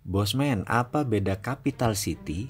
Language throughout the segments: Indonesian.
Bosman, apa beda capital city,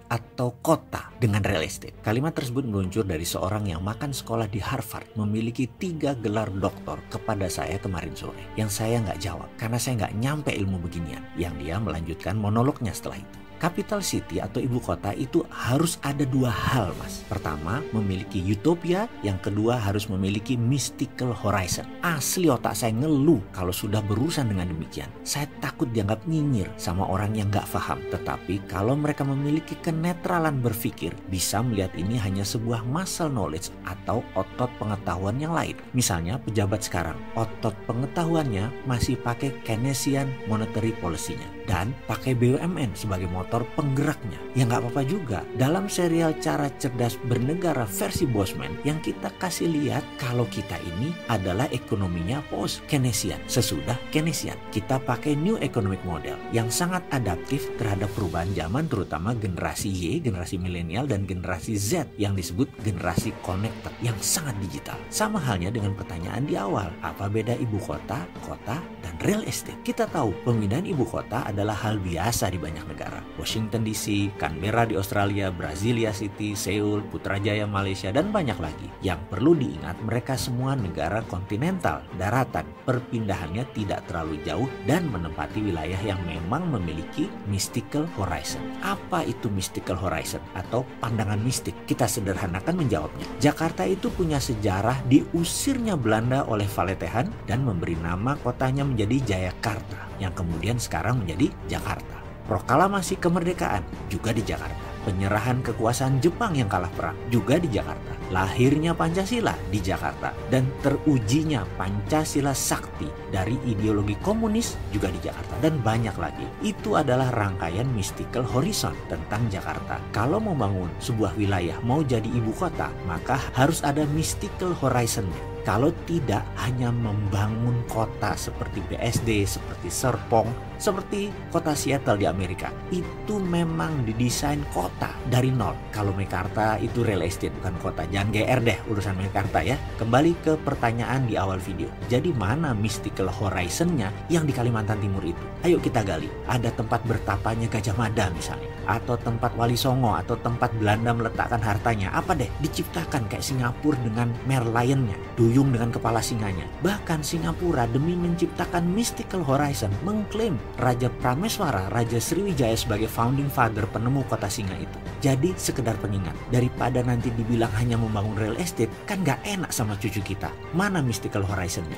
atau kota dengan real estate? Kalimat tersebut meluncur dari seorang yang makan sekolah di Harvard, memiliki 3 gelar doktor kepada saya kemarin sore. Yang saya nggak jawab, karena saya nggak nyampe ilmu beginian. Yang dia melanjutkan monolognya setelah itu. Capital city atau ibu kota itu harus ada 2 hal, Mas. Pertama, memiliki utopia. Yang kedua, harus memiliki mystical horizon. Asli otak saya ngeluh kalau sudah berurusan dengan demikian. Saya takut dianggap nyinyir sama orang yang gak paham. Tetapi kalau mereka memiliki kenetralan berpikir, bisa melihat ini hanya sebuah muscle knowledge atau otot pengetahuan yang lain. Misalnya pejabat sekarang, otot pengetahuannya masih pakai Keynesian monetary policy-nya dan pakai BUMN sebagai motor penggeraknya. Ya nggak apa-apa juga. Dalam serial Cara Cerdas Bernegara versi Bosman, yang kita kasih lihat kalau kita ini adalah ekonominya post Keynesian. Sesudah Keynesian, kita pakai New Economic Model yang sangat adaptif terhadap perubahan zaman, terutama generasi Y, generasi milenial, dan generasi Z yang disebut generasi connected yang sangat digital. Sama halnya dengan pertanyaan di awal, apa beda ibu kota, kota, dan real estate? Kita tahu pemindahan ibu kota adalah hal biasa di banyak negara. Washington DC, Canberra di Australia, Brasilia City, Seoul, Putrajaya Malaysia, dan banyak lagi. Yang perlu diingat, mereka semua negara kontinental, daratan. Perpindahannya tidak terlalu jauh dan menempati wilayah yang memang memiliki mystical horizon. Apa itu mystical horizon atau pandangan mistik? Kita sederhanakan menjawabnya. Jakarta itu punya sejarah diusirnya Belanda oleh Valetehan dan memberi nama kotanya menjadi Jayakarta, yang kemudian sekarang menjadi Jakarta. Proklamasi kemerdekaan juga di Jakarta. Penyerahan kekuasaan Jepang yang kalah perang juga di Jakarta. Lahirnya Pancasila di Jakarta. Dan terujinya Pancasila Sakti dari ideologi komunis juga di Jakarta. Dan banyak lagi. Itu adalah rangkaian mystical horizon tentang Jakarta. Kalau mau bangun sebuah wilayah, mau jadi ibu kota, maka harus ada mystical horizon-nya. Kalau tidak, hanya membangun kota seperti BSD, seperti Serpong, seperti kota Seattle di Amerika. Itu memang didesain kota dari nol. Kalau Mekarta itu real estate, bukan kota. Jangan GR deh urusan Mekarta ya. Kembali ke pertanyaan di awal video. Jadi mana mystical horizon-nya yang di Kalimantan Timur itu? Ayo kita gali. Ada tempat bertapanya Gajah Mada misalnya. Atau tempat Wali Songo, atau tempat Belanda meletakkan hartanya. Apa deh? Diciptakan kayak Singapura dengan Merlion-nya. Duyung dengan kepala singanya. Bahkan Singapura demi menciptakan mystical horizon mengklaim Raja Prameswara, Raja Sriwijaya sebagai founding father, penemu kota singa itu. Jadi sekedar pengingat, daripada nanti dibilang hanya membangun real estate, kan gak enak sama cucu kita. Mana mystical horizon-nya?